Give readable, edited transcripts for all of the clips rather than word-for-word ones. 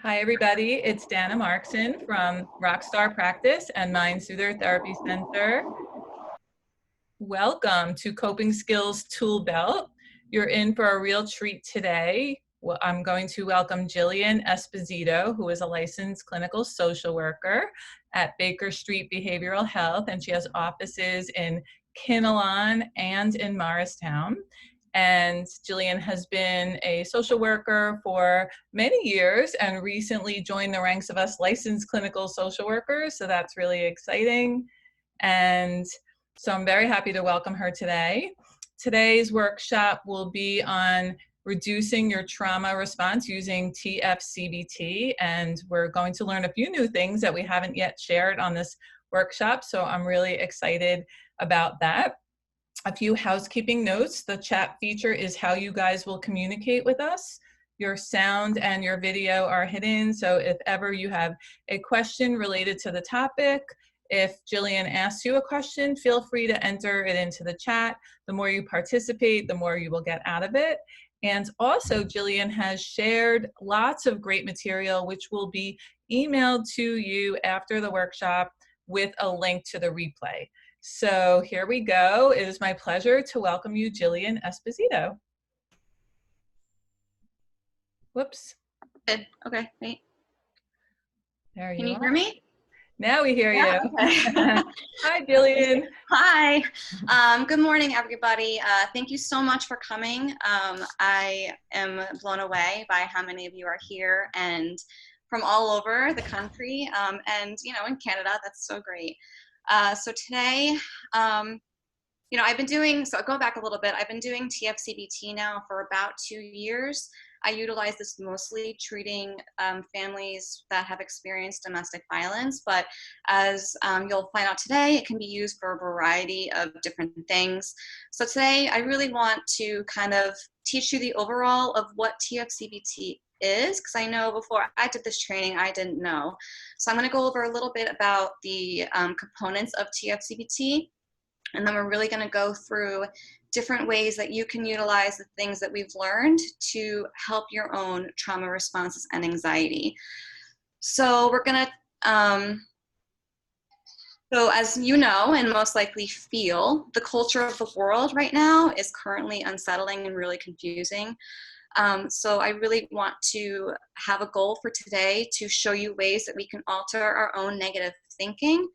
Hi, everybody. It's Dana Markson from Rockstar Practice and Mind Soother Therapy Center. Welcome to Coping Skills Tool Belt. You're in for a real treat today. Well, I'm going to welcome Jillian Esposito, who is a licensed clinical social worker at Baker Street Behavioral Health, and she has offices in Kinnelon and in Morristown. And Jillian has been a social worker for many years and recently joined the ranks of us licensed clinical social workers. So that's really exciting. And so I'm very happy to welcome her today. Today's workshop will be on reducing your trauma response using TF-CBT. And we're going to learn a few new things that we haven't yet shared on this workshop. So I'm really excited about that. A few housekeeping notes. The chat feature is how you guys will communicate with us. Your sound and your video are hidden, so if ever you have a question related to the topic, if Jillian asks you a question, feel free to enter it into the chat. The more you participate, the more you will get out of it. And also, Jillian has shared lots of great material, which will be emailed to you after the workshop with a link to the replay. So here we go. It is my pleasure to welcome you, Jillian Esposito. Whoops. Good. Okay, wait. There you are. Can you hear me? Now we hear Yeah, you. okay. Hi, Jillian. Hi. Good morning, everybody. Thank you so much for coming. I am blown away by how many of you are here and from all over the country and, you know, in Canada. That's so great. So today, you know, I've been doing, so I'll go back a little bit. I've been doing TF-CBT now for about 2 years. I utilize this mostly treating families that have experienced domestic violence, but as you'll find out today, it can be used for a variety of different things. So today, I really want to kind of teach you the overall of what TF-CBT is, because I know before I did this training, I didn't know. So I'm going to go over a little bit about the components of TF-CBT, and then we're really going to go through different ways that you can utilize the things that we've learned to help your own trauma responses and anxiety. So we're going to, so as you know, and most likely feel, the culture of the world right now is currently unsettling and really confusing. So I really want to have a goal for today to show you ways that we can alter our own negative thinking,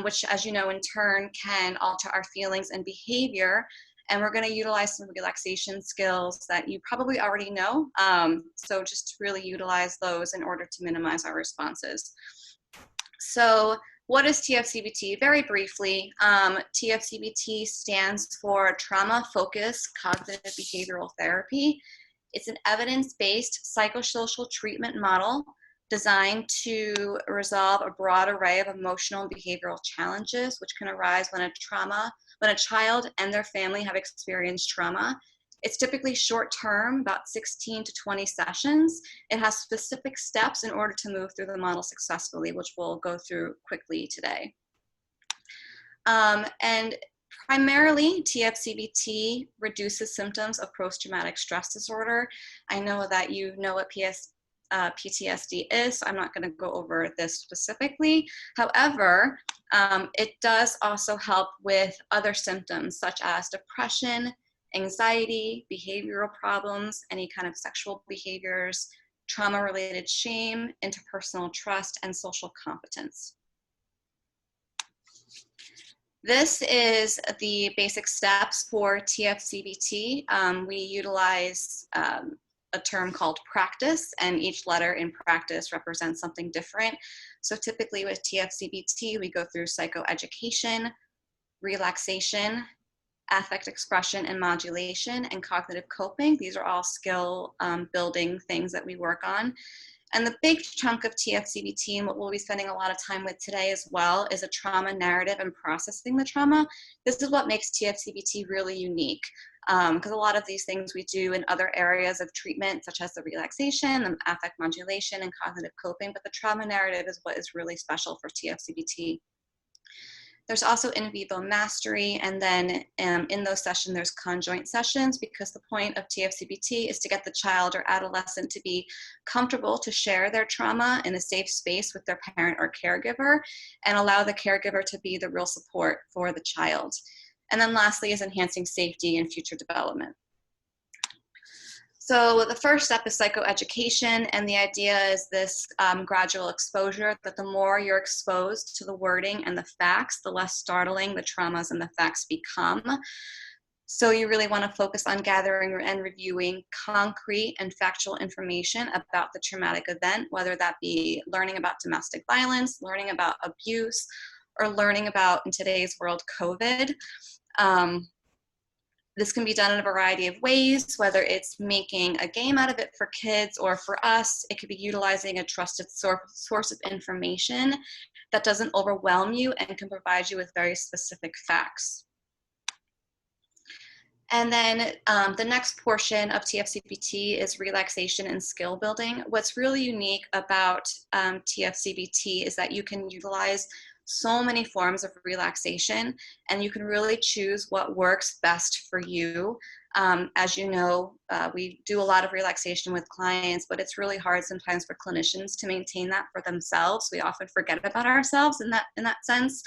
which, as you know, in turn can alter our feelings and behavior. And we're going to utilize some relaxation skills that you probably already know. So just really utilize those in order to minimize our responses. So what is TF-CBT? Very briefly, TF-CBT stands for Trauma-Focused Cognitive Behavioral Therapy. It's an evidence-based psychosocial treatment model designed to resolve a broad array of emotional and behavioral challenges which can arise when a child and their family have experienced trauma. It's typically short-term, about 16 to 20 sessions. It has specific steps in order to move through the model successfully, which we'll go through quickly today. And primarily, TF-CBT reduces symptoms of post-traumatic stress disorder. I know that you know what PTSD is, so I'm not going to go over this specifically. However, it does also help with other symptoms such as depression, anxiety, behavioral problems, any kind of sexual behaviors, trauma-related shame, interpersonal trust, and social competence. This is the basic steps for TF-CBT. We utilize a term called practice, and each letter in practice represents something different. So typically with TF-CBT, we go through psychoeducation, relaxation, affect expression and modulation, and cognitive coping. These are all skill building things that we work on. And the big chunk of TF-CBT, and what we'll be spending a lot of time with today as well, is a trauma narrative and processing the trauma. This is what makes TF-CBT really unique, because a lot of these things we do in other areas of treatment, such as the relaxation, the affect modulation, and cognitive coping, but the trauma narrative is what is really special for TF-CBT. There's also in vivo mastery, and then in those sessions, there's conjoint sessions, because the point of TF-CBT is to get the child or adolescent to be comfortable to share their trauma in a safe space with their parent or caregiver, and allow the caregiver to be the real support for the child. And then lastly is enhancing safety and future development. So the first step is psychoeducation, and the idea is this gradual exposure, that the more you're exposed to the wording and the facts, the less startling the traumas and the facts become. So you really want to focus on gathering and reviewing concrete and factual information about the traumatic event, whether that be learning about domestic violence, learning about abuse, or learning about, in today's world, COVID. This can be done in a variety of ways, whether it's making a game out of it for kids, or for us, it could be utilizing a trusted source of information that doesn't overwhelm you and can provide you with very specific facts. And then the next portion of TF-CBT is relaxation and skill building. What's really unique about TF-CBT is that you can utilize so many forms of relaxation, and you can really choose what works best for you. As you know, we do a lot of relaxation with clients, but it's really hard sometimes for clinicians to maintain that for themselves. We often forget about ourselves in that sense.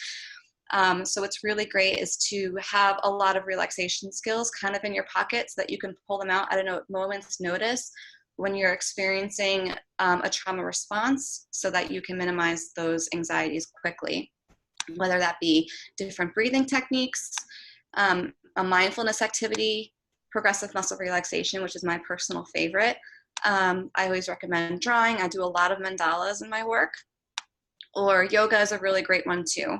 So what's really great is to have a lot of relaxation skills kind of in your pocket, so that you can pull them out at a moment's notice when you're experiencing a trauma response, so that you can minimize those anxieties quickly, whether that be different breathing techniques, a mindfulness activity, progressive muscle relaxation, which is my personal favorite. I always recommend drawing. I do a lot of mandalas in my work, or yoga is a really great one too.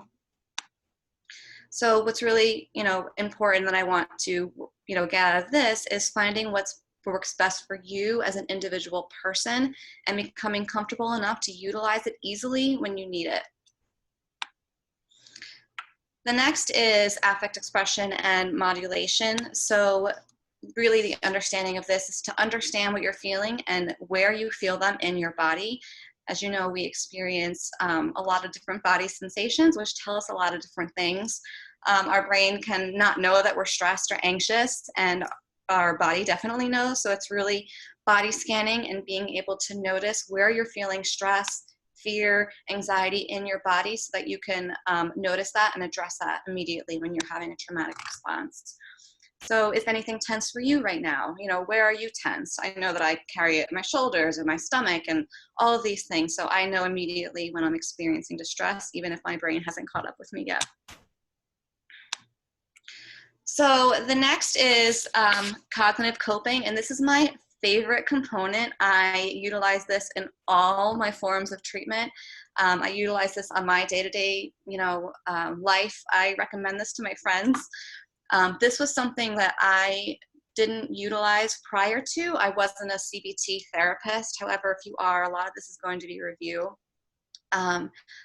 So what's really, important that I want to, get out of this is finding what works best for you as an individual person, and becoming comfortable enough to utilize it easily when you need it. The next is affect expression and modulation. So really the understanding of this is to understand what you're feeling and where you feel them in your body. As you know, we experience a lot of different body sensations, which tell us a lot of different things. Our brain can not know that we're stressed or anxious, and our body definitely knows. So it's really body scanning and being able to notice where you're feeling stress, fear, anxiety in your body, so that you can notice that and address that immediately when you're having a traumatic response. So is anything tense for you right now? Where are you tense? I know that I carry it in my shoulders or my stomach and all of these things. So I know immediately when I'm experiencing distress, even if my brain hasn't caught up with me yet. So the next is cognitive coping, and this is my favorite component. I utilize this in all my forms of treatment. I utilize this on my day-to-day, life. I recommend this to my friends. This was something that I didn't utilize prior to. I wasn't a CBT therapist. However, if you are, a lot of this is going to be review.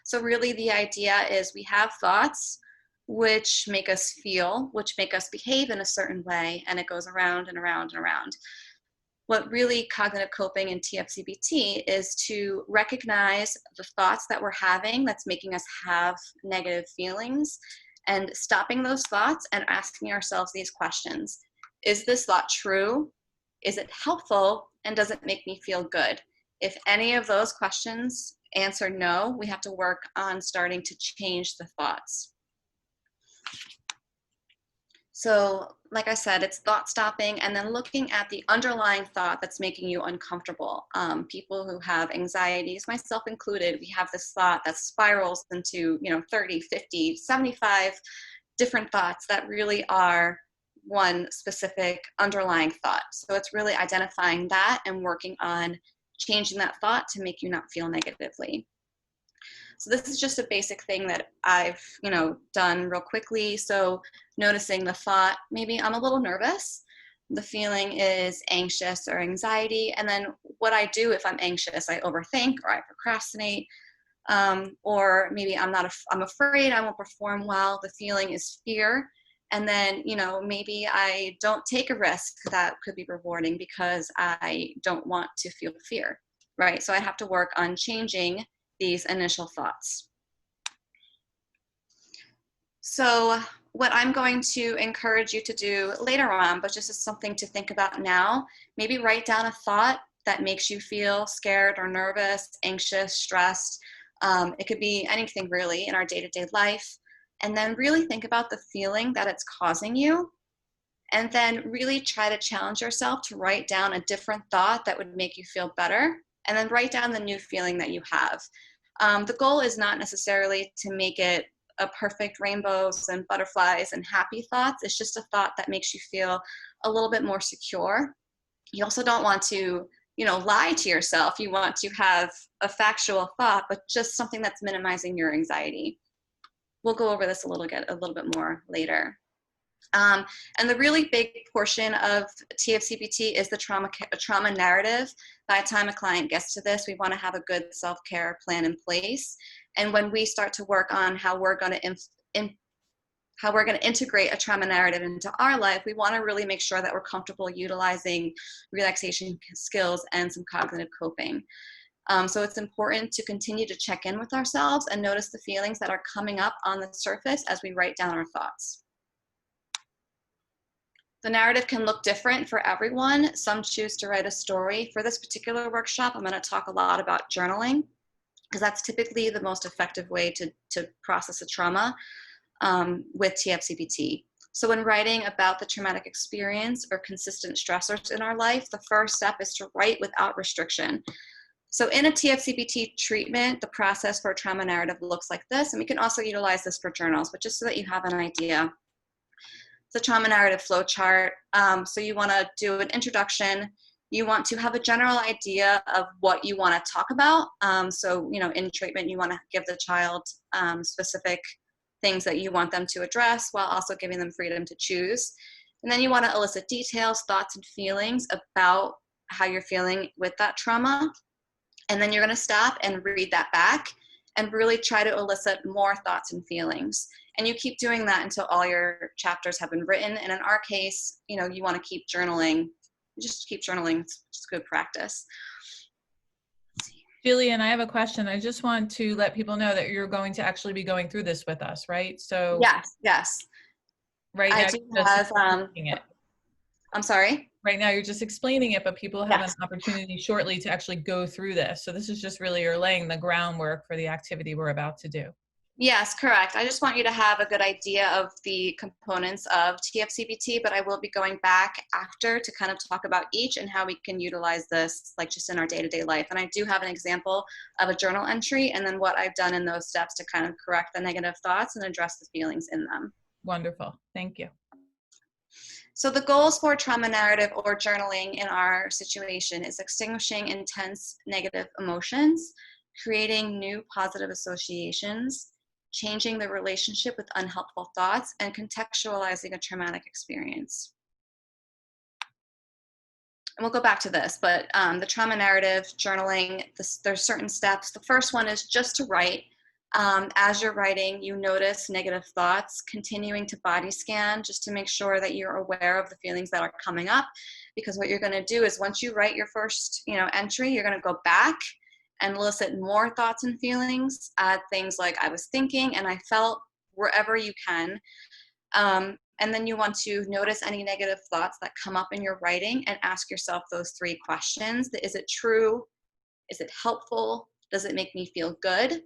So really the idea is we have thoughts which make us feel, which make us behave in a certain way, and it goes around and around and around. What really cognitive coping and TF-CBT is to recognize the thoughts that we're having that's making us have negative feelings, and stopping those thoughts and asking ourselves these questions. Is this thought true? Is it helpful? And does it make me feel good? If any of those questions answer no, we have to work on starting to change the thoughts. So like I said, it's thought stopping and then looking at the underlying thought that's making you uncomfortable. People who have anxieties, myself included, we have this thought that spirals into 30, 50, 75 different thoughts that really are one specific underlying thought. So it's really identifying that and working on changing that thought to make you not feel negatively. So this is just a basic thing that I've, done real quickly. So noticing the thought, maybe I'm a little nervous. The feeling is anxious or anxiety. And then what I do if I'm anxious, I overthink or I procrastinate. Or maybe I'm afraid I won't perform well. The feeling is fear. And then, maybe I don't take a risk that could be rewarding because I don't want to feel fear, right? So I have to work on changing these initial thoughts. So what I'm going to encourage you to do later on, but just as something to think about now, maybe write down a thought that makes you feel scared or nervous, anxious, stressed. It could be anything really in our day-to-day life. And then really think about the feeling that it's causing you. And then really try to challenge yourself to write down a different thought that would make you feel better. And then write down the new feeling that you have. The goal is not necessarily to make it a perfect rainbows and butterflies and happy thoughts. It's just a thought that makes you feel a little bit more secure. You also don't want to, lie to yourself. You want to have a factual thought, but just something that's minimizing your anxiety. We'll go over this a little bit more later. And the really big portion of TF-CBT is the trauma narrative. By the time a client gets to this, we want to have a good self-care plan in place. And when we start to work on how we're going to integrate a trauma narrative into our life, we want to really make sure that we're comfortable utilizing relaxation skills and some cognitive coping. So it's important to continue to check in with ourselves and notice the feelings that are coming up on the surface as we write down our thoughts. The narrative can look different for everyone. Some choose to write a story. For this particular workshop, I'm going to talk a lot about journaling, because that's typically the most effective way to process a trauma with TF-CBT. So when writing about the traumatic experience or consistent stressors in our life, the first step is to write without restriction. So in a TF-CBT treatment, the process for a trauma narrative looks like this, and we can also utilize this for journals, but just so that you have an idea. The trauma narrative flow chart. So you want to do an introduction. You want to have a general idea of what you want to talk about. So, in treatment, you want to give the child specific things that you want them to address while also giving them freedom to choose. And then you want to elicit details, thoughts, and feelings about how you're feeling with that trauma. And then you're going to stop and read that back and really try to elicit more thoughts and feelings. And you keep doing that until all your chapters have been written. And in our case, you want to keep journaling. Just keep journaling. It's just good practice. Jillian, I have a question. I just want to let people know that you're going to actually be going through this with us, right? So yes. Right I now, do you're just have. explaining it. I'm sorry. Right now, you're just explaining it, but people have Yes. an opportunity shortly to actually go through this. So this is just really you're laying the groundwork for the activity we're about to do. Yes, correct. I just want you to have a good idea of the components of TF-CBT, but I will be going back after to kind of talk about each and how we can utilize this like just in our day-to-day life. And I do have an example of a journal entry and then what I've done in those steps to kind of correct the negative thoughts and address the feelings in them. Wonderful. Thank you. So the goals for trauma narrative or journaling in our situation is extinguishing intense negative emotions, creating new positive associations, changing the relationship with unhelpful thoughts, and contextualizing a traumatic experience. And we'll go back to this, but the trauma narrative, journaling, there's certain steps. The first one is just to write. As you're writing, you notice negative thoughts, continuing to body scan just to make sure that you're aware of the feelings that are coming up. Because what you're going to do is once you write your first entry, you're going to go back and elicit more thoughts and feelings, add things like I was thinking and I felt, wherever you can. And then you want to notice any negative thoughts that come up in your writing and ask yourself those 3 questions. Is it true? Is it helpful? Does it make me feel good?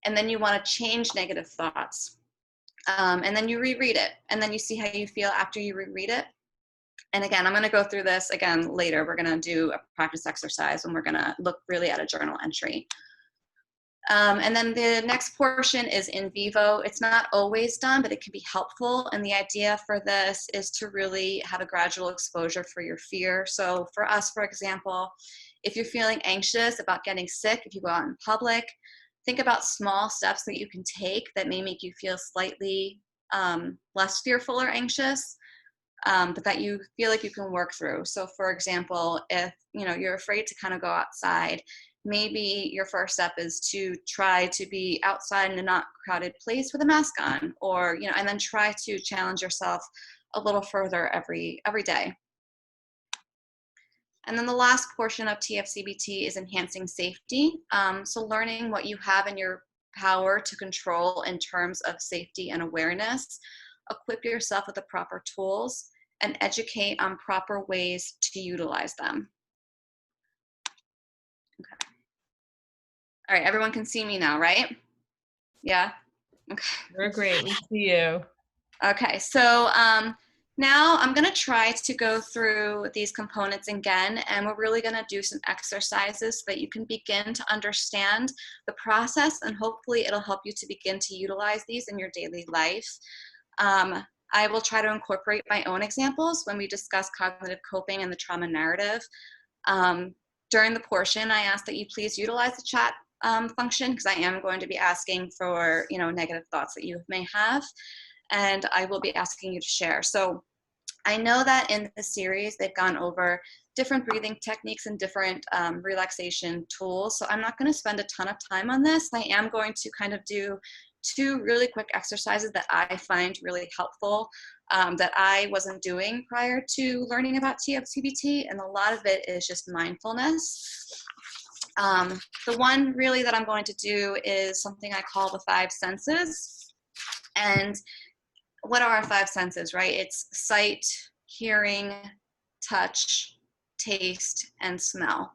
And then you want to change negative thoughts. And then you reread it. And then you see how you feel after you reread it. And again, I'm going to go through this again later. We're going to do a practice exercise and we're going to look really at a journal entry. And then the next portion is in vivo. It's not always done, but it can be helpful. And the idea for this is to really have a gradual exposure for your fear. So for us, for example, if you're feeling anxious about getting sick, if you go out in public, think about small steps that you can take that may make you feel slightly less fearful or anxious, but that you feel like you can work through. So for example, if you're afraid to kind of go outside, maybe your first step is to try to be outside in a not crowded place with a mask on, or and then try to challenge yourself a little further every day. And then the last portion of TF-CBT is enhancing safety. So learning what you have in your power to control in terms of safety and awareness, equip yourself with the proper tools, and educate on proper ways to utilize them. Okay. All right, everyone can see me now, right? Yeah? Okay. We're great. We see you. Okay, so now I'm gonna try to go through these components again, and we're really gonna do some exercises so that you can begin to understand the process, and hopefully it'll help you to begin to utilize these in your daily life. I will try to incorporate my own examples when we discuss cognitive coping and the trauma narrative. During the portion, I ask that you please utilize the chat function, because I am going to be asking for negative thoughts that you may have, and I will be asking you to share. So I know that in this series they've gone over different breathing techniques and different relaxation tools, so I'm not going to spend a ton of time on this. I am going to kind of do 2 really quick exercises that I find really helpful, that I wasn't doing prior to learning about TF-CBT, and a lot of it is just mindfulness. The one really that I'm going to do is something I call the 5 senses. And what are our 5 senses, right? It's sight, hearing, touch, taste, and smell.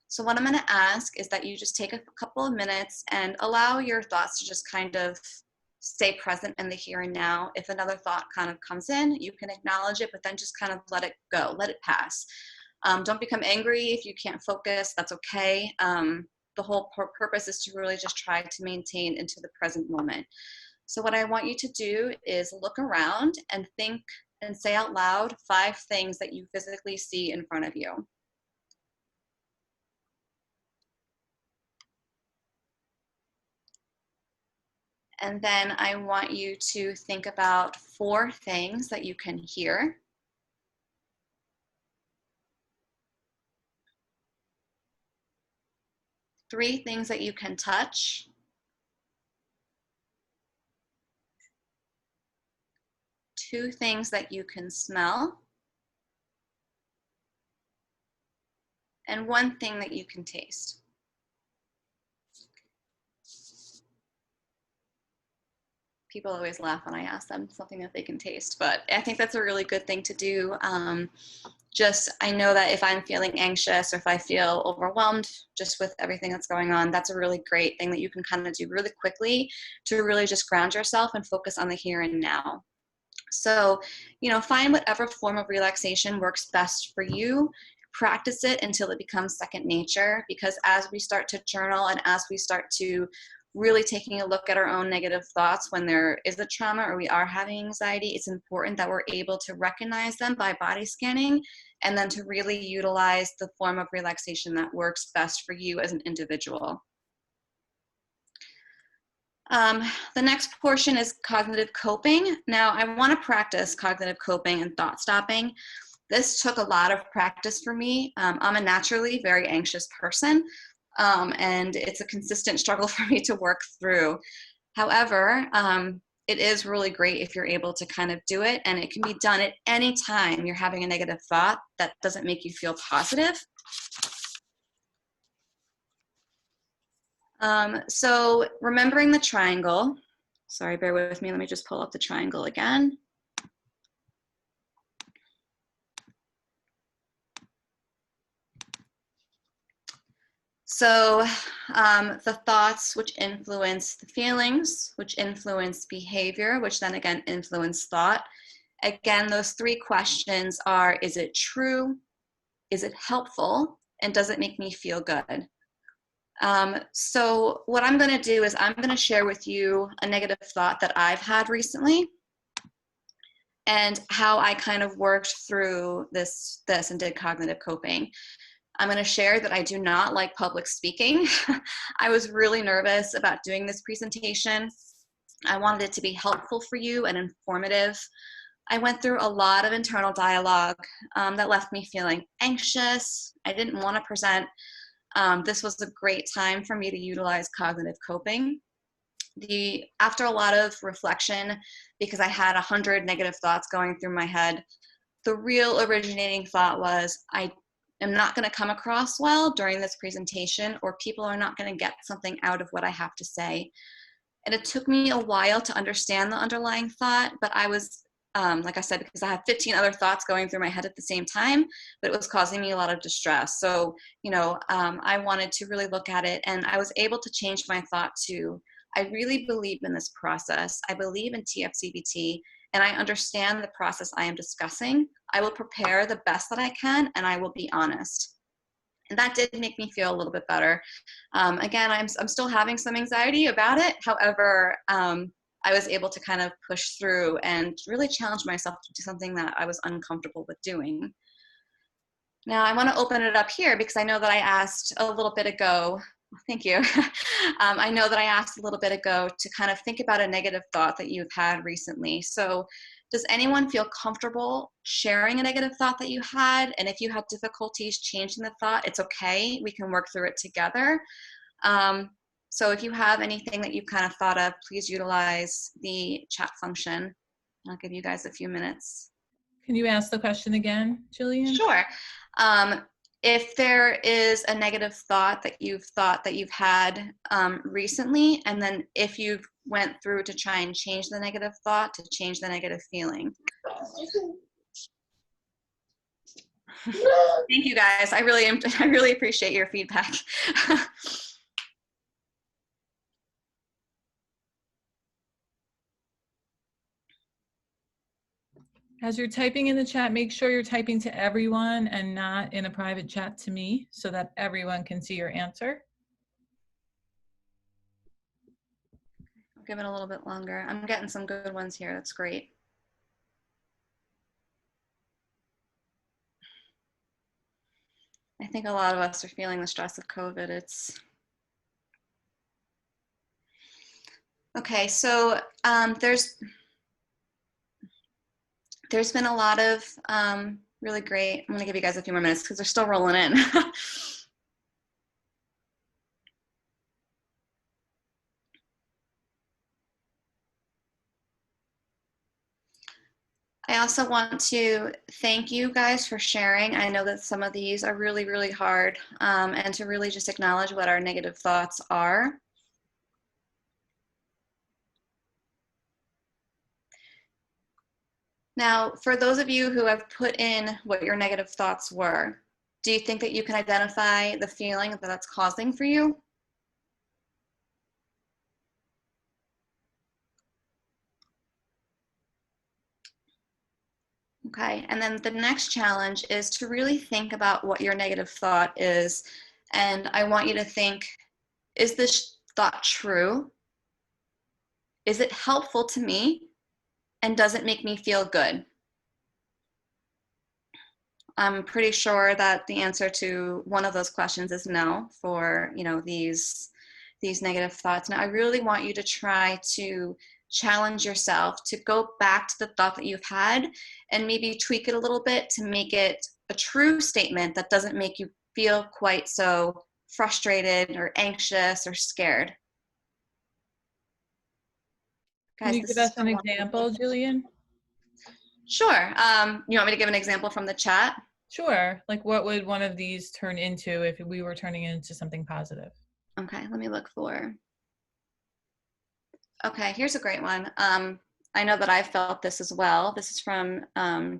So what I'm going to ask is that you just take a couple of minutes and allow your thoughts to just kind of stay present in the here and now. If another thought kind of comes in, you can acknowledge it, but then just kind of let it go, let it pass. Don't become angry if you can't focus, that's okay. The whole purpose is to really just try to maintain into the present moment. So what I want you to do is look around and think and say out loud 5 things that you physically see in front of you. And then I want you to think about 4 things that you can hear. 3 things that you can touch. 2 things that you can smell. And 1 thing that you can taste. People always laugh when I ask them something that they can taste, but I think that's a really good thing to do. I know that if I'm feeling anxious or if I feel overwhelmed just with everything that's going on, that's a really great thing that you can kind of do really quickly to really just ground yourself and focus on the here and now. So, find whatever form of relaxation works best for you. Practice it until it becomes second nature, because as we start to journal and as we start to really taking a look at our own negative thoughts when there is a trauma or we are having anxiety, it's important that we're able to recognize them by body scanning and then to really utilize the form of relaxation that works best for you as an individual. The next portion is cognitive coping. Now, I want to practice cognitive coping and thought stopping. This took a lot of practice for me. I'm a naturally very anxious person, and it's a consistent struggle for me to work through. However, it is really great if you're able to kind of do it, and it can be done at any time you're having a negative thought that doesn't make you feel positive. So remembering the triangle, sorry, bear with me, let me just pull up the triangle again. So the thoughts, which influence the feelings, which influence behavior, which then again influence thought. Again, those 3 questions are, is it true? Is it helpful? And does it make me feel good? So what I'm going to do is I'm going to share with you a negative thought that I've had recently and how I kind of worked through this and did cognitive coping. I'm going to share that I do not like public speaking. I was really nervous about doing this presentation. I wanted it to be helpful for you and informative. I went through a lot of internal dialogue that left me feeling anxious. I didn't want to present. This was a great time for me to utilize cognitive coping. After a lot of reflection, because I had 100 negative thoughts going through my head, the real originating thought was, I am not going to come across well during this presentation, or people are not going to get something out of what I have to say. And it took me a while to understand the underlying thought, but I was, like I said, because I had 15 other thoughts going through my head at the same time, but it was causing me a lot of distress. So, I wanted to really look at it, and I was able to change my thought to, I really believe in this process. I believe in TF-CBT, and I understand the process I am discussing. I will prepare the best that I can, and I will be honest. And that did make me feel a little bit better. Again, I'm still having some anxiety about it. However, I was able to kind of push through and really challenge myself to do something that I was uncomfortable with doing. Now, I want to open it up here because I know that I asked a little bit ago. Thank you. I know that I asked a little bit ago to kind of think about a negative thought that you've had recently. So does anyone feel comfortable sharing a negative thought that you had? And if you had difficulties changing the thought, it's okay. We can work through it together. So if you have anything that you've kind of thought of, please utilize the chat function. I'll give you guys a few minutes. Can you ask the question again, Jillian? Sure. If there is a negative thought that you've had recently, and then if you went through to try and change the negative thought, to change the negative feeling. Thank you guys. I really appreciate your feedback. As you're typing in the chat, make sure you're typing to everyone and not in a private chat to me so that everyone can see your answer. I'll give it a little bit longer. I'm getting some good ones here. That's great. I think a lot of us are feeling the stress of COVID. Okay, so there's been a lot of really great, I'm gonna give you guys a few more minutes because they're still rolling in. I also want to thank you guys for sharing. I know that some of these are really, really hard, and to really just acknowledge what our negative thoughts are. Now, for those of you who have put in what your negative thoughts were, do you think that you can identify the feeling that that's causing for you? Okay, and then the next challenge is to really think about what your negative thought is. And I want you to think, is this thought true? Is it helpful to me? And does it make me feel good? I'm pretty sure that the answer to one of those questions is no for, these negative thoughts. Now, I really want you to try to challenge yourself to go back to the thought that you've had and maybe tweak it a little bit to make it a true statement that doesn't make you feel quite so frustrated or anxious or scared. Guys, Can you give us an example, Jillian? Sure. You want me to give an example from the chat? Sure. Like what would one of these turn into if we were turning it into something positive? Okay, let me look for. Okay, here's a great one. I know that I felt this as well. This is from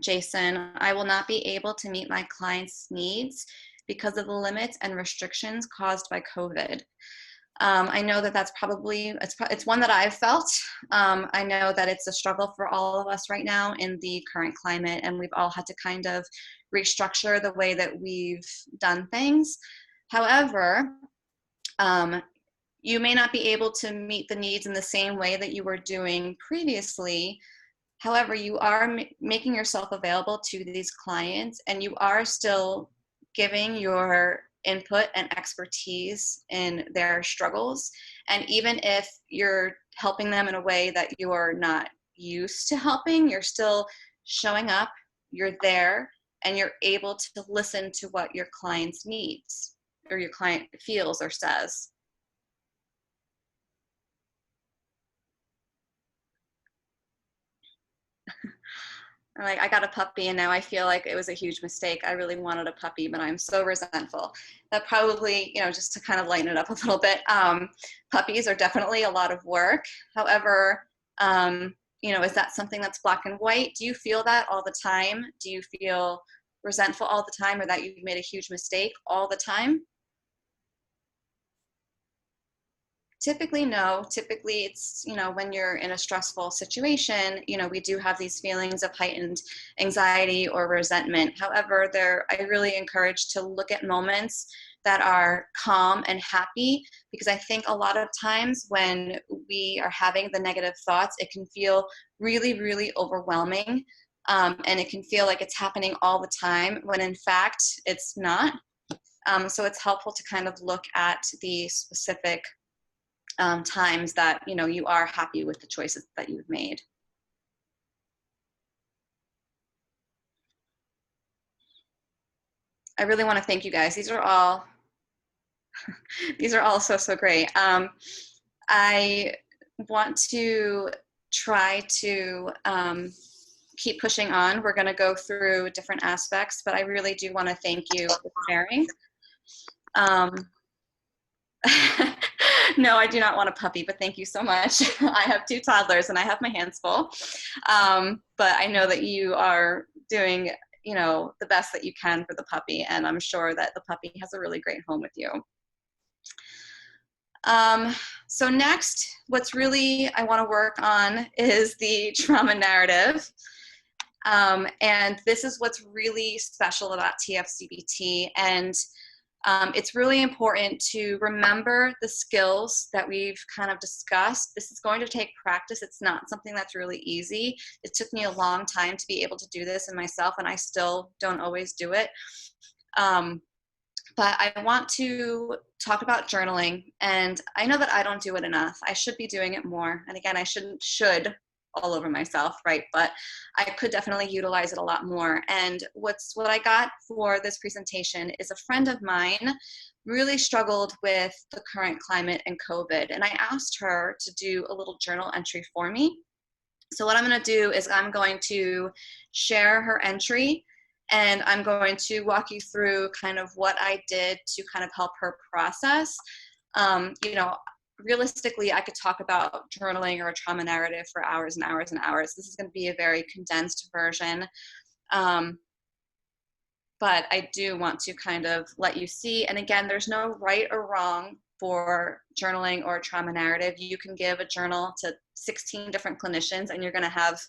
Jason. I will not be able to meet my clients' needs because of the limits and restrictions caused by COVID. I know that that's probably, it's one that I've felt. I know that it's a struggle for all of us right now in the current climate, and we've all had to kind of restructure the way that we've done things. However, you may not be able to meet the needs in the same way that you were doing previously. However, you are making yourself available to these clients, and you are still giving your input and expertise in their struggles. And even if you're helping them in a way that you're not used to helping, you're still showing up, you're there, and you're able to listen to what your client's needs or your client feels or says. Like, I got a puppy and now I feel like it was a huge mistake. I really wanted a puppy, but I'm so resentful. That probably, just to kind of lighten it up a little bit, puppies are definitely a lot of work. However, is that something that's black and white? Do you feel that all the time? Do you feel resentful all the time, or that you've made a huge mistake all the time? Typically, no. Typically, it's, when you're in a stressful situation, we do have these feelings of heightened anxiety or resentment. However, I really encourage to look at moments that are calm and happy, because I think a lot of times when we are having the negative thoughts, it can feel really, really overwhelming. And it can feel like it's happening all the time, when in fact, it's not. So it's helpful to kind of look at the specific times that you are happy with the choices that you've made. I really want to thank you guys. These are all so great. I want to try to keep pushing on. We're going to go through different aspects, but I really do want to thank you for sharing. No, I do not want a puppy, but thank you so much. I have 2 toddlers and I have my hands full. But I know that you are doing, the best that you can for the puppy, and I'm sure that the puppy has a really great home with you. So next, what's really I want to work on is the trauma narrative. And this is what's really special about TF-CBT. And it's really important to remember the skills that we've kind of discussed. This is going to take practice. It's not something that's really easy. It took me a long time to be able to do this in myself, and I still don't always do it. But I want to talk about journaling, and I know that I don't do it enough. I should be doing it more. And again, I should all over myself, right? But I could definitely utilize it a lot more. And what I got for this presentation is a friend of mine really struggled with the current climate and COVID. And I asked her to do a little journal entry for me. So what I'm going to do is I'm going to share her entry, and I'm going to walk you through kind of what I did to kind of help her process. Realistically, I could talk about journaling or a trauma narrative for hours and hours and hours. This is going to be a very condensed version. But I do want to kind of let you see, and again, there's no right or wrong for journaling or a trauma narrative. You can give a journal to 16 different clinicians and you're going to have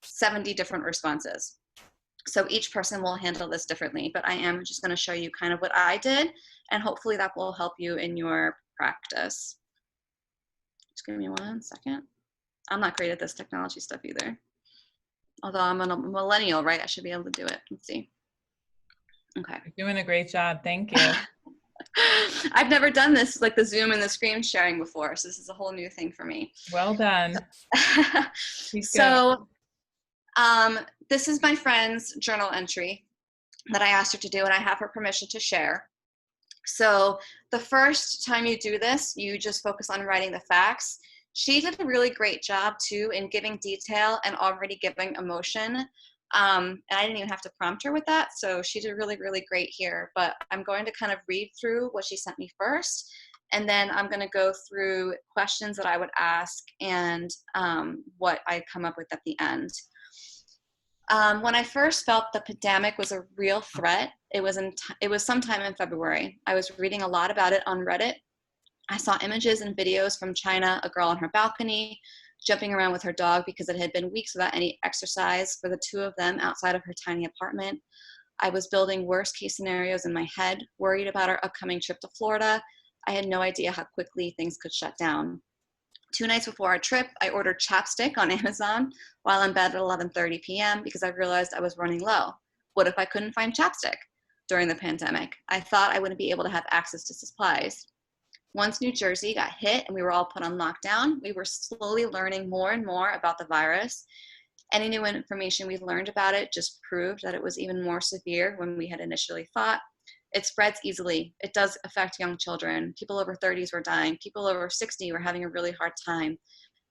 70 different responses. So each person will handle this differently, but I am just going to show you kind of what I did, and hopefully that will help you in your practice. Just give me 1 second. I'm not great at this technology stuff either. Although I'm a millennial, right? I should be able to do it. Let's see. Okay. You're doing a great job. Thank you. I've never done this, like the Zoom and the screen sharing before, so this is a whole new thing for me. Well done. So this is my friend's journal entry that I asked her to do, and I have her permission to share. So the first time you do this, you just focus on writing the facts. She did a really great job too in giving detail and already giving emotion. And I didn't even have to prompt her with that. So she did really, really great here. But I'm going to kind of read through what she sent me first. And then I'm going to go through questions that I would ask and what I come up with at the end. When I first felt the pandemic was a real threat, it was sometime in February. I was reading a lot about it on Reddit. I saw images and videos from China, a girl on her balcony, jumping around with her dog because it had been weeks without any exercise for the 2 of them outside of her tiny apartment. I was building worst case scenarios in my head, worried about our upcoming trip to Florida. I had no idea how quickly things could shut down. 2 nights before our trip, I ordered chapstick on Amazon while in bed at 11:30 p.m. because I realized I was running low. What if I couldn't find chapstick during the pandemic? I thought I wouldn't be able to have access to supplies. Once New Jersey got hit and we were all put on lockdown, we were slowly learning more and more about the virus. Any new information we learned about it just proved that it was even more severe when we had initially thought. It spreads easily. It does affect young children. People over 30s were dying. People over 60 were having a really hard time.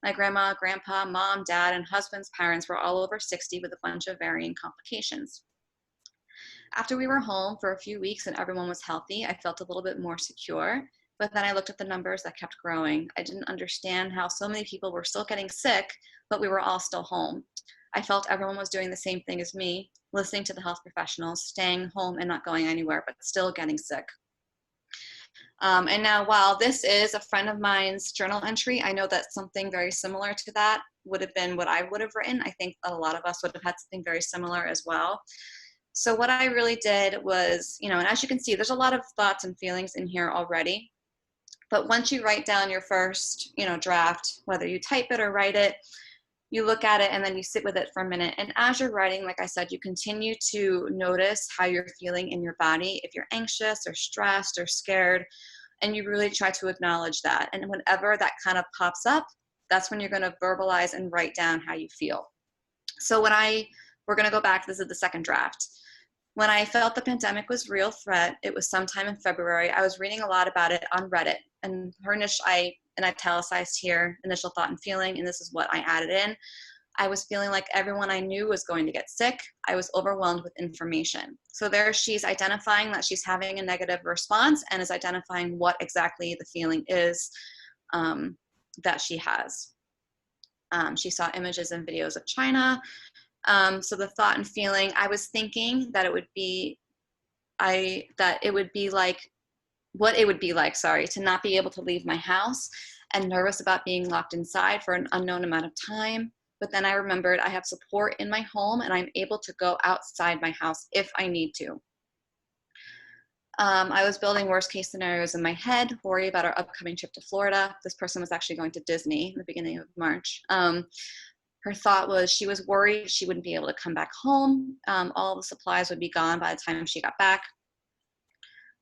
My grandma, grandpa, mom, dad, and husband's parents were all over 60 with a bunch of varying complications. After we were home for a few weeks and everyone was healthy, I felt a little bit more secure. But then I looked at the numbers that kept growing. I didn't understand how so many people were still getting sick, but we were all still home. I felt everyone was doing the same thing as me, listening to the health professionals, staying home and not going anywhere, but still getting sick. And now, while this is a friend of mine's journal entry, I know that something very similar to that would have been what I would have written. I think a lot of us would have had something very similar as well. So what I really did was, and as you can see, there's a lot of thoughts and feelings in here already. But once you write down your first, draft, whether you type it or write it, you look at it and then you sit with it for a minute. And as you're writing, like I said, you continue to notice how you're feeling in your body, if you're anxious or stressed or scared, and you really try to acknowledge that. And whenever that kind of pops up, that's when you're going to verbalize and write down how you feel. So we're going to go back, this is the second draft. When I felt the pandemic was a real threat, it was sometime in February. I was reading a lot about it on Reddit, and I italicized here, initial thought and feeling, and this is what I added in. I was feeling like everyone I knew was going to get sick. I was overwhelmed with information. So there she's identifying that she's having a negative response and is identifying what exactly the feeling is that she has. She saw images and videos of China. So the thought and feeling, I was thinking that it would be like to not be able to leave my house, and nervous about being locked inside for an unknown amount of time. But then I remembered I have support in my home and I'm able to go outside my house if I need to. I was building worst case scenarios in my head, worry about our upcoming trip to Florida. This person was actually going to Disney in the beginning of March. Her thought was she was worried she wouldn't be able to come back home. All the supplies would be gone by the time she got back.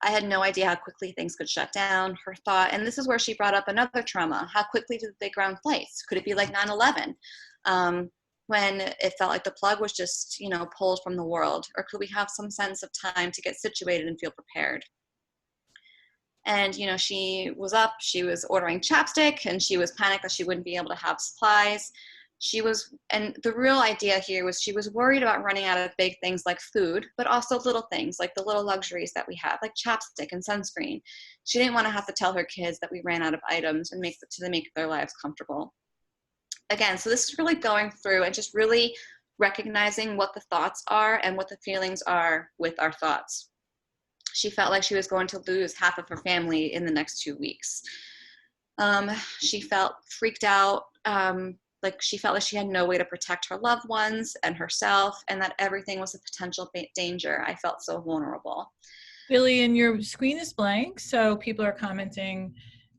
I had no idea how quickly things could shut down. Her thought, and this is where she brought up another trauma, how quickly did they ground flights? Could it be like 9/11? When it felt like the plug was just, pulled from the world? Or could we have some sense of time to get situated and feel prepared? And, she was up, she was ordering chapstick, and she was panicked that she wouldn't be able to have supplies. And the real idea here was she was worried about running out of big things like food, but also little things like the little luxuries that we have, like chapstick and sunscreen. She didn't want to have to tell her kids that we ran out of items and make their lives comfortable. Again, so this is really going through and just really recognizing what the thoughts are and what the feelings are with our thoughts. She felt like she was going to lose half of her family in the next 2 weeks. She felt freaked out, like she felt like she had no way to protect her loved ones and herself, and that everything was a potential danger. I felt so vulnerable. Jillian, your screen is blank, so people are commenting,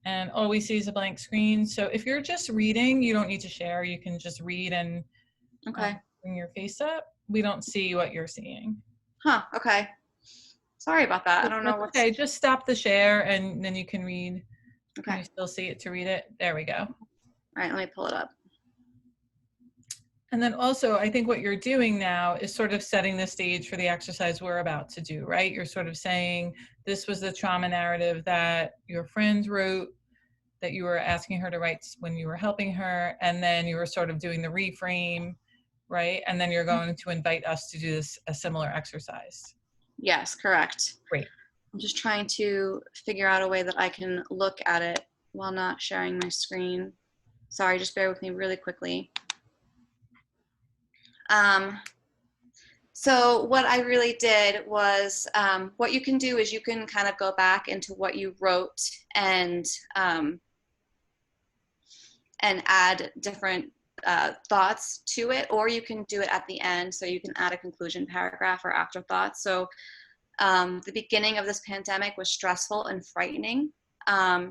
and all we see is a blank screen. So if you're just reading, you don't need to share. You can just read and bring your face up. We don't see what you're seeing. Huh, okay. Sorry about that. I don't know what's... Okay, just stop the share and then you can read. Okay. Can you still see it to read it? There we go. All right, let me pull it up. And then also, I think what you're doing now is sort of setting the stage for the exercise we're about to do, right? You're sort of saying, this was the trauma narrative that your friend wrote, that you were asking her to write when you were helping her, and then you were sort of doing the reframe, right? And then you're going to invite us to do a similar exercise. Yes, correct. Great. I'm just trying to figure out a way that I can look at it while not sharing my screen. Sorry, just bear with me really quickly. So what I really did was, what you can do is you can kind of go back into what you wrote and add different thoughts to it, or you can do it at the end, so you can add a conclusion paragraph or afterthoughts. So the beginning of this pandemic was stressful and frightening.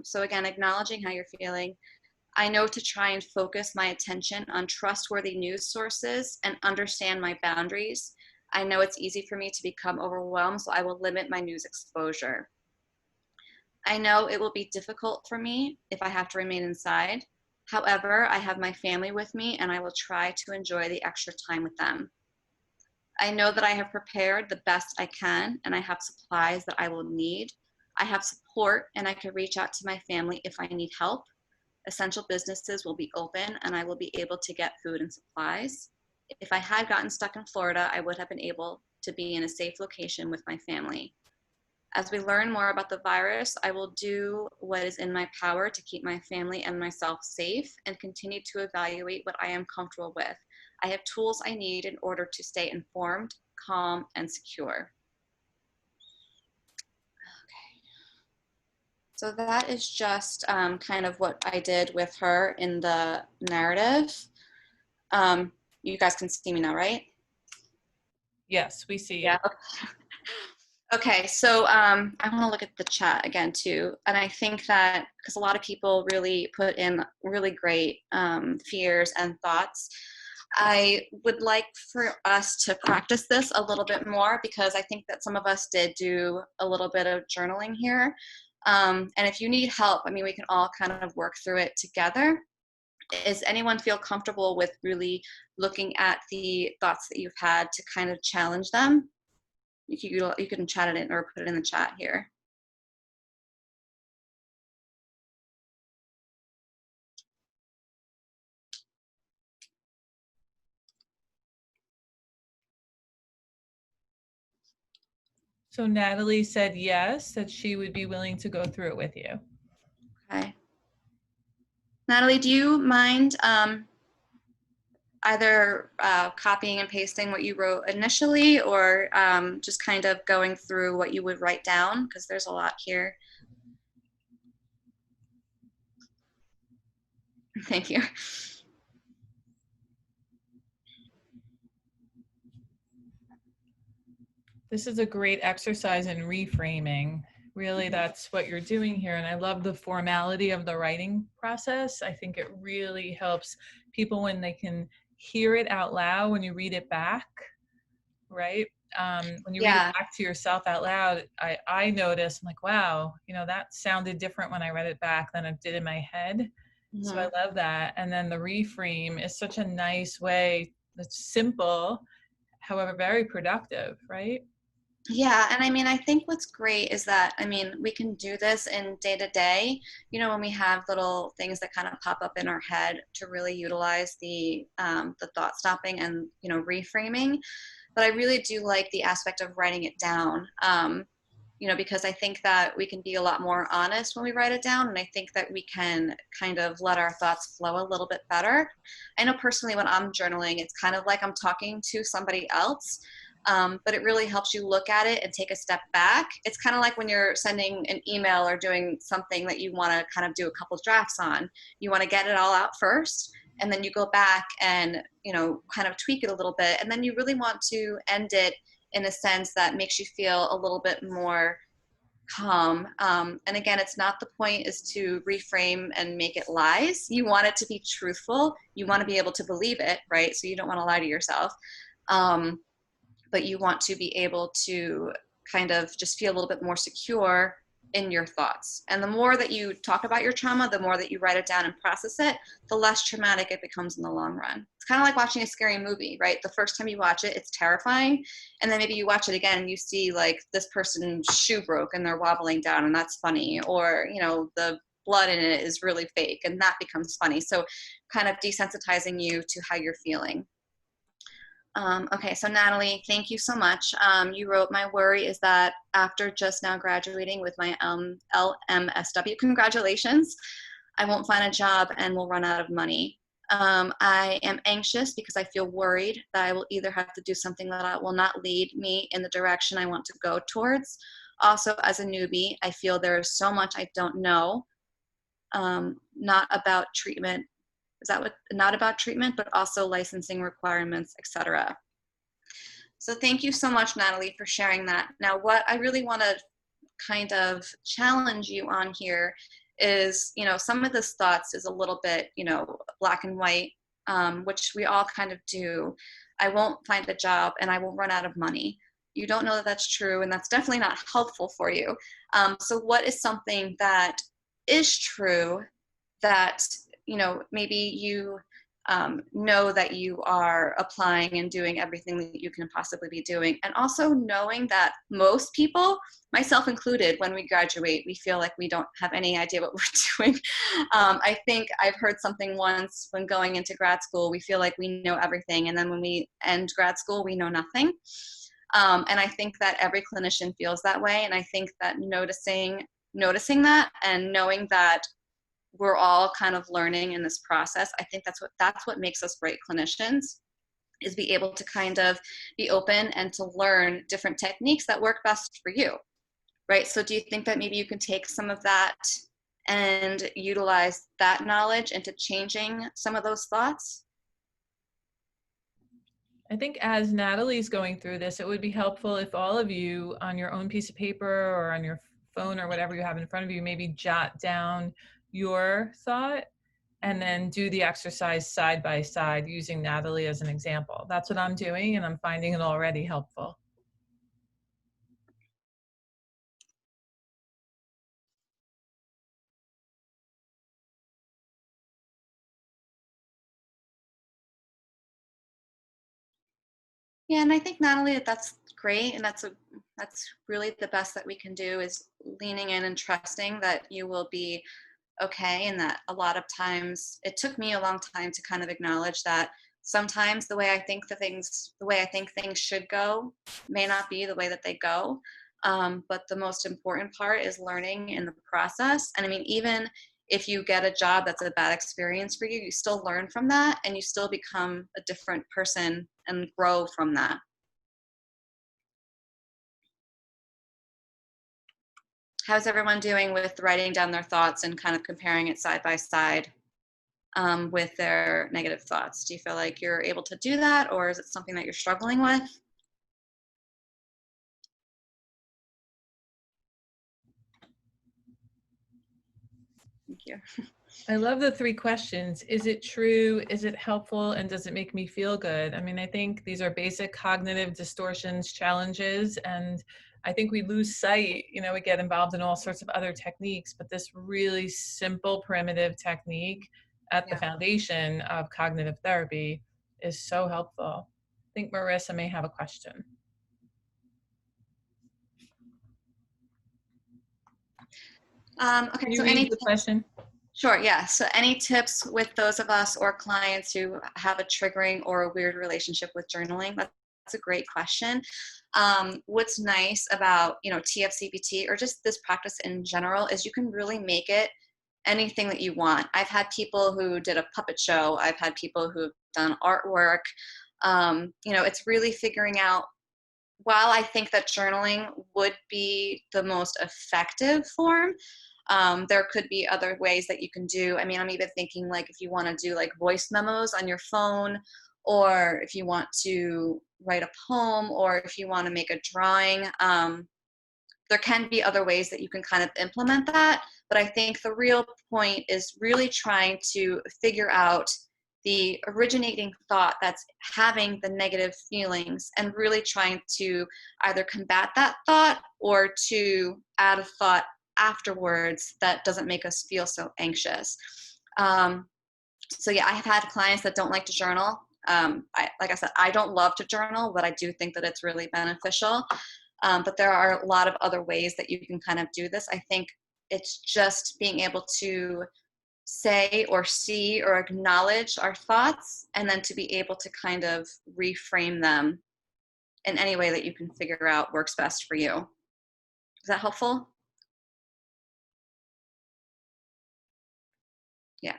So again, acknowledging how you're feeling. I know to try and focus my attention on trustworthy news sources and understand my boundaries. I know it's easy for me to become overwhelmed, so I will limit my news exposure. I know it will be difficult for me if I have to remain inside. However, I have my family with me and I will try to enjoy the extra time with them. I know that I have prepared the best I can and I have supplies that I will need. I have support and I can reach out to my family if I need help. Essential businesses will be open and I will be able to get food and supplies. If I had gotten stuck in Florida, I would have been able to be in a safe location with my family. As we learn more about the virus, I will do what is in my power to keep my family and myself safe and continue to evaluate what I am comfortable with. I have tools I need in order to stay informed, calm, and secure. Okay. So that is just kind of what I did with her in the narrative. You guys can see me now, right? Yes, we see you. Yeah. Okay, so I want to look at the chat again too, and I think that because a lot of people really put in really great fears and thoughts, I would like for us to practice this a little bit more because I think that some of us did do a little bit of journaling here, and if you need help, I mean, we can all kind of work through it together. Does anyone feel comfortable with really looking at the thoughts that you've had to kind of challenge them? You can chat it in or put it in the chat here. So Natalie said yes, that she would be willing to go through it with you. Okay. Natalie, do you mind either copying and pasting what you wrote initially or just kind of going through what you would write down? Because there's a lot here. Thank you. This is a great exercise in reframing. Really, that's what you're doing here. And I love the formality of the writing process. I think it really helps people when they can hear it out loud when you read it back, right? When you read it Yeah. back to yourself out loud, I notice, I'm like, wow, you know, that sounded different when I read it back than it did in my head. So I love that. And then the reframe is such a nice way. It's simple, however, very productive, right? Yeah, and I mean, I think what's great is that, I mean, we can do this in day to day, you know, when we have little things that kind of pop up in our head to really utilize the thought stopping and, you know, reframing. But I really do like the aspect of writing it down, you know, because I think that we can be a lot more honest when we write it down. And I think that we can kind of let our thoughts flow a little bit better. I know personally when I'm journaling, it's kind of like I'm talking to somebody else. But it really helps you look at it and take a step back. It's kind of like when you're sending an email or doing something that you want to kind of do a couple drafts on. You want to get it all out first, and then you go back and, you know, kind of tweak it a little bit, and then you really want to end it in a sense that makes you feel a little bit more calm. And again, it's not, the point is to reframe and make it lies. You want it to be truthful. You want to be able to believe it, right? So you don't want to lie to yourself. But you want to be able to kind of just feel a little bit more secure in your thoughts. And the more that you talk about your trauma, the more that you write it down and process it, the less traumatic it becomes in the long run. It's kind of like watching a scary movie, right? The first time you watch it, it's terrifying. And then maybe you watch it again and you see like this person's shoe broke and they're wobbling down and that's funny. Or, you know, the blood in it is really fake and that becomes funny. So kind of desensitizing you to how you're feeling. Okay, so Natalie, thank you so much. You wrote, my worry is that after just now graduating with my LMSW, congratulations, I won't find a job and will run out of money. I am anxious because I feel worried that I will either have to do something that will not lead me in the direction I want to go towards. Also, as a newbie, I feel there is so much I don't know, not about treatment. Is that what, not about treatment, but also licensing requirements, etc. So thank you so much, Natalie, for sharing that. Now, what I really want to kind of challenge you on here is, you know, some of this thoughts is a little bit, you know, black and white, which we all kind of do. I won't find a job and I will run out of money. You don't know that that's true, and that's definitely not helpful for you. So what is something that is true that, you know, maybe you know that you are applying and doing everything that you can possibly be doing. And also knowing that most people, myself included, when we graduate, we feel like we don't have any idea what we're doing. I think I've heard something once when going into grad school, we feel like we know everything. And then when we end grad school, we know nothing. And I think that every clinician feels that way. And I think that noticing that and knowing that we're all kind of learning in this process, I think that's what makes us great clinicians, is be able to kind of be open and to learn different techniques that work best for you, right? So do you think that maybe you can take some of that and utilize that knowledge into changing some of those thoughts? I think as Natalie's going through this, it would be helpful if all of you on your own piece of paper or on your phone or whatever you have in front of you, maybe jot down your thought and then do the exercise side by side using Natalie as an example. That's what I'm doing, and I'm finding it already helpful. Yeah, and I think Natalie, that's great, and that's really the best that we can do, is leaning in and trusting that you will be okay, and that a lot of times it took me a long time to kind of acknowledge that sometimes the way I think things should go may not be the way that they go. But the most important part is learning in the process. And I mean, even if you get a job that's a bad experience for you, you still learn from that and you still become a different person and grow from that. How's everyone doing with writing down their thoughts and kind of comparing it side by side with their negative thoughts? Do you feel like you're able to do that, or is it something that you're struggling with? Thank you. I love the 3 questions. Is it true? Is it helpful? And does it make me feel good? I mean, I think these are basic cognitive distortions, challenges, and I think we lose sight, we get involved in all sorts of other techniques, but this really simple, primitive technique at the Yeah. foundation of cognitive therapy is so helpful. I think Marissa may have a question. Okay, Can you so read any the question? Sure, yeah. So any tips with those of us or clients who have a triggering or a weird relationship with journaling? That's a great question. What's nice about, TF-CBT or just this practice in general is you can really make it anything that you want. I've had people who did a puppet show. I've had people who've done artwork. It's really figuring out, while I think that journaling would be the most effective form, there could be other ways that you can do. I mean, I'm even thinking like if you want to do like voice memos on your phone, or if you want to write a poem, or if you want to make a drawing, there can be other ways that you can kind of implement that. But I think the real point is really trying to figure out the originating thought that's having the negative feelings and really trying to either combat that thought or to add a thought afterwards that doesn't make us feel so anxious. So yeah, I have had clients that don't like to journal. Like I said, I don't love to journal, but I do think that it's really beneficial. But there are a lot of other ways that you can kind of do this. I think it's just being able to say or see or acknowledge our thoughts, and then to be able to kind of reframe them in any way that you can figure out works best for you. Is that helpful? Yeah.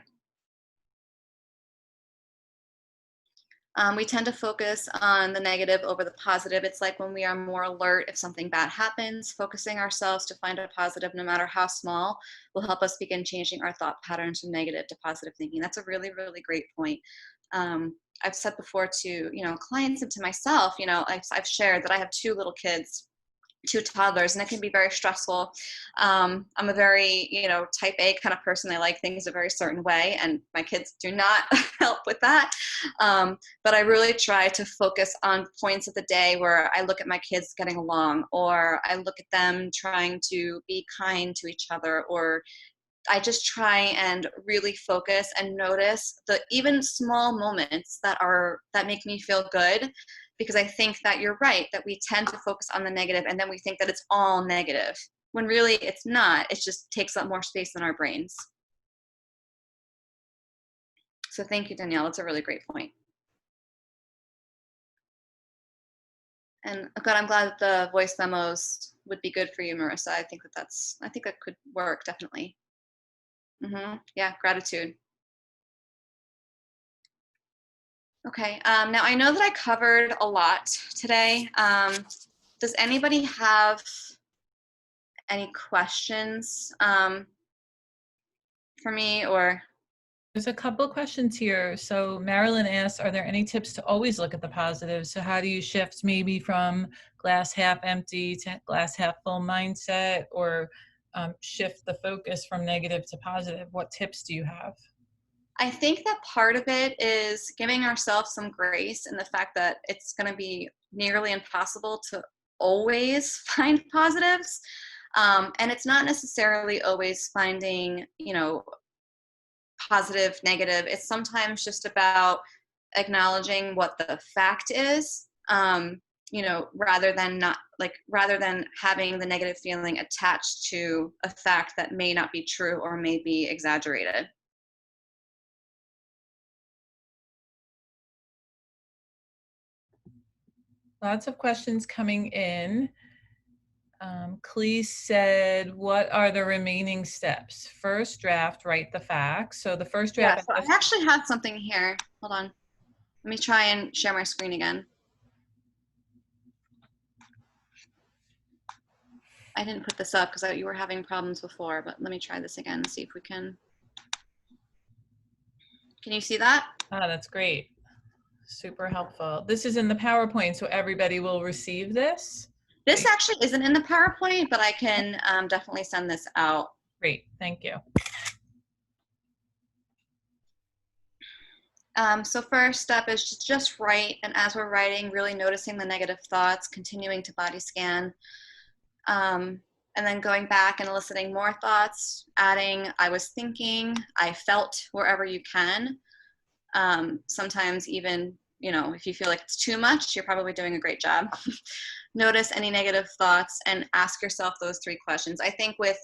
We tend to focus on the negative over the positive. It's like when we are more alert if something bad happens, focusing ourselves to find a positive, no matter how small, will help us begin changing our thought patterns from negative to positive thinking. That's a really, really great point. I've said before to, clients and to myself, I've shared that I have 2 little kids, 2 toddlers, and it can be very stressful. I'm a very, type A kind of person. I like things a very certain way, and my kids do not help with that. But I really try to focus on points of the day where I look at my kids getting along, or I look at them trying to be kind to each other, or I just try and really focus and notice the even small moments that make me feel good, because I think that you're right, that we tend to focus on the negative and then we think that it's all negative, when really it's not. It just takes up more space in our brains. So thank you, Danielle. That's a really great point. And good, I'm glad that the voice memos would be good for you, Marissa. I think that could work, definitely. Yeah, gratitude. Okay, now I know that I covered a lot today. Does anybody have any questions for me, or? There's a couple of questions here. So Marilyn asks, are there any tips to always look at the positives? So how do you shift maybe from glass half empty to glass half full mindset, or shift the focus from negative to positive? What tips do you have? I think that part of it is giving ourselves some grace in the fact that it's going to be nearly impossible to always find positives. And it's not necessarily always finding, positive, negative. It's sometimes just about acknowledging what the fact is, rather than having the negative feeling attached to a fact that may not be true or may be exaggerated. Lots of questions coming in. Clee said, what are the remaining steps? First draft, write the facts. So the first Yeah, draft. so I actually have something here. Hold on. Let me try and share my screen again. I didn't put this up because you were having problems before, but let me try this again and see if we can. Can you see that? Ah, that's great. Super helpful. This is in the PowerPoint, so everybody will receive this. This actually isn't in the PowerPoint, but I can definitely send this out. Great, thank you. So first step is just write, and as we're writing, really noticing the negative thoughts, continuing to body scan, and then going back and eliciting more thoughts, adding I was thinking, I felt, wherever you can. Sometimes even, if you feel like it's too much, you're probably doing a great job. Notice any negative thoughts and ask yourself those 3 questions. I think with,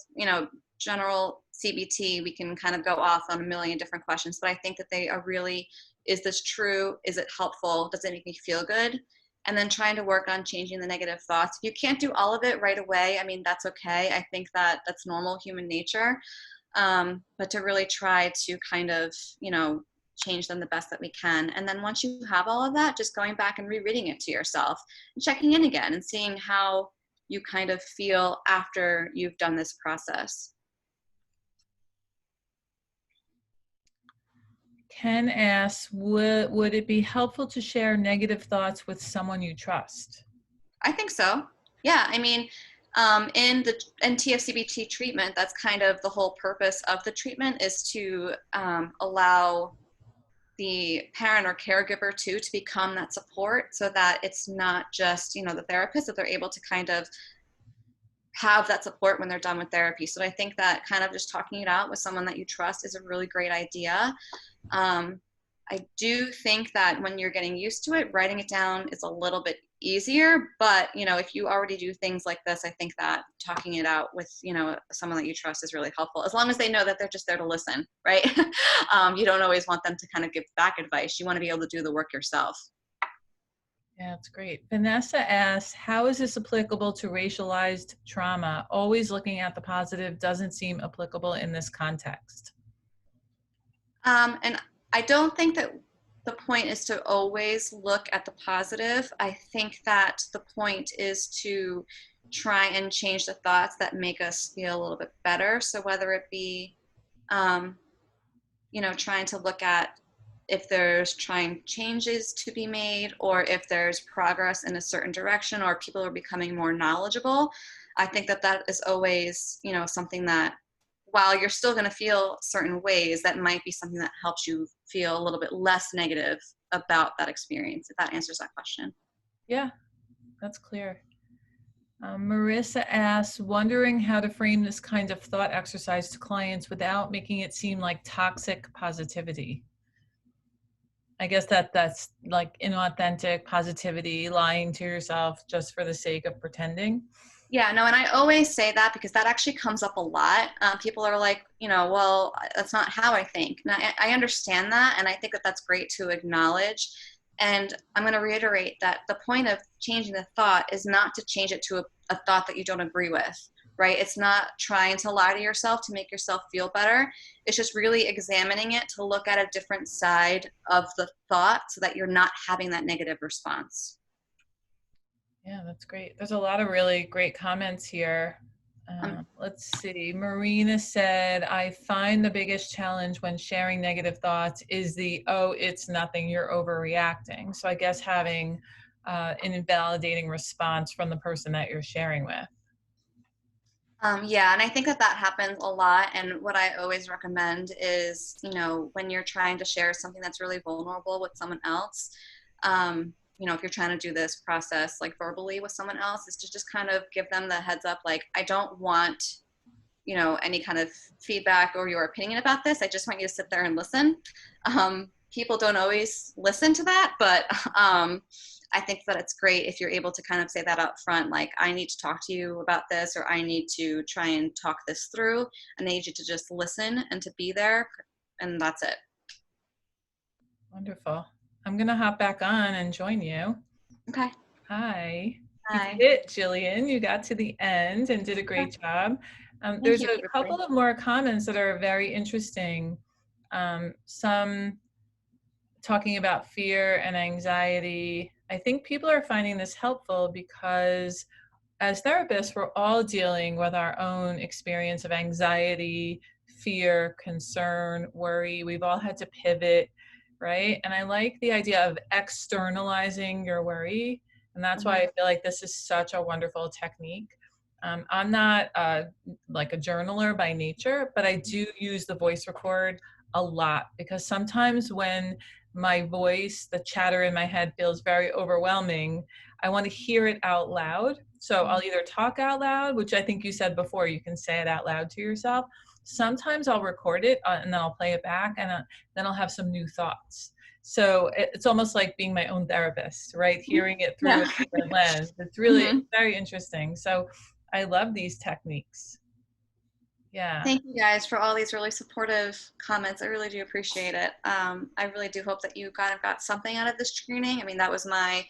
general CBT, we can kind of go off on a million different questions, but I think that they are really, is this true? Is it helpful? Does it make me feel good? And then trying to work on changing the negative thoughts. If you can't do all of it right away, I mean, that's okay. I think that that's normal human nature. But to really try to kind of, change them the best that we can. And then once you have all of that, just going back and rereading it to yourself and checking in again and seeing how you kind of feel after you've done this process. Ken asks, would it be helpful to share negative thoughts with someone you trust? I think so. Yeah, I mean, in TF-CBT treatment, that's kind of the whole purpose of the treatment, is to allow the parent or caregiver to become that support, so that it's not just, the therapist, that they're able to kind of have that support when they're done with therapy. So I think that kind of just talking it out with someone that you trust is a really great idea. I do think that when you're getting used to it, writing it down is a little bit easier, but if you already do things like this, I think that talking it out with someone that you trust is really helpful, as long as they know that they're just there to listen, right? You don't always want them to kind of give back advice. You want to be able to do the work yourself. Yeah, that's great. Vanessa asks, how is this applicable to racialized trauma? Always looking at the positive doesn't seem applicable in this context. And I don't think that the point is to always look at the positive. I think that the point is to try and change the thoughts that make us feel a little bit better. So whether it be, trying to look at if there's trying changes to be made, or if there's progress in a certain direction, or people are becoming more knowledgeable. I think that that is always, something that, while you're still going to feel certain ways, that might be something that helps you feel a little bit less negative about that experience, if that answers that question. Yeah, that's clear. Marissa asks, wondering how to frame this kind of thought exercise to clients without making it seem like toxic positivity. I guess that's like inauthentic positivity, lying to yourself just for the sake of pretending. Yeah, no, and I always say that because that actually comes up a lot. People are like, well, that's not how I think. And I understand that, and I think that that's great to acknowledge. And I'm going to reiterate that the point of changing the thought is not to change it to a thought that you don't agree with, right? It's not trying to lie to yourself to make yourself feel better. It's just really examining it to look at a different side of the thought so that you're not having that negative response. Yeah, that's great. There's a lot of really great comments here. Um, Let's see. Marina said, I find the biggest challenge when sharing negative thoughts is the, oh, it's nothing, you're overreacting. So I guess having an invalidating response from the person that you're sharing with. Yeah, and I think that that happens a lot. And what I always recommend is, when you're trying to share something that's really vulnerable with someone else, if you're trying to do this process like verbally with someone else, is to just kind of give them the heads up, like, I don't want, any kind of feedback or your opinion about this. I just want you to sit there and listen. People don't always listen to that, but I think that it's great if you're able to kind of say that up front, like, I need to talk to you about this, or I need to try and talk this through. I need you to just listen and to be there, and that's it. Wonderful. I'm going to hop back on and join you. Okay. Hi. You did Hi. it, Jillian. You got to the end and did a Yeah. great job. Thank There's you, a couple Avery. of more comments that are very interesting. Some talking about fear and anxiety. I think people are finding this helpful because as therapists, we're all dealing with our own experience of anxiety, fear, concern, worry. We've all had to pivot, right? And I like the idea of externalizing your worry. And that's why Mm-hmm. I feel like this is such a wonderful technique. I'm not like a journaler by nature, but I do use the voice record a lot because sometimes when my voice, the chatter in my head feels very overwhelming, I want to hear it out loud. So I'll either talk out loud, which I think you said before, you can say it out loud to yourself. Sometimes I'll record it and then I'll play it back and then I'll have some new thoughts. So it's almost like being my own therapist, right? Hearing it through Yeah. a different lens. It's really Mm-hmm. very interesting. So I love these techniques. Yeah. Thank you guys for all these really supportive comments. I really do appreciate it. I really do hope that you kind of got something out of this training. I mean, that was my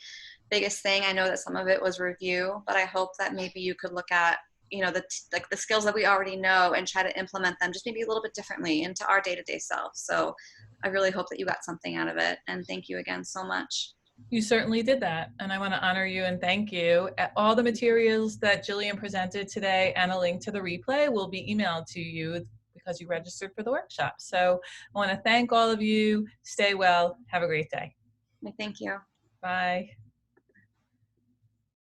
biggest thing. I know that some of it was review, but I hope that maybe you could look at, the skills that we already know and try to implement them just maybe a little bit differently into our day-to-day self. So I really hope that you got something out of it. And thank you again so much. You certainly did that, and I want to honor you and thank you. All the materials that Jillian presented today and a link to the replay will be emailed to you because you registered for the workshop. So I want to thank all of you. Stay well. Have a great day. Thank you. Bye.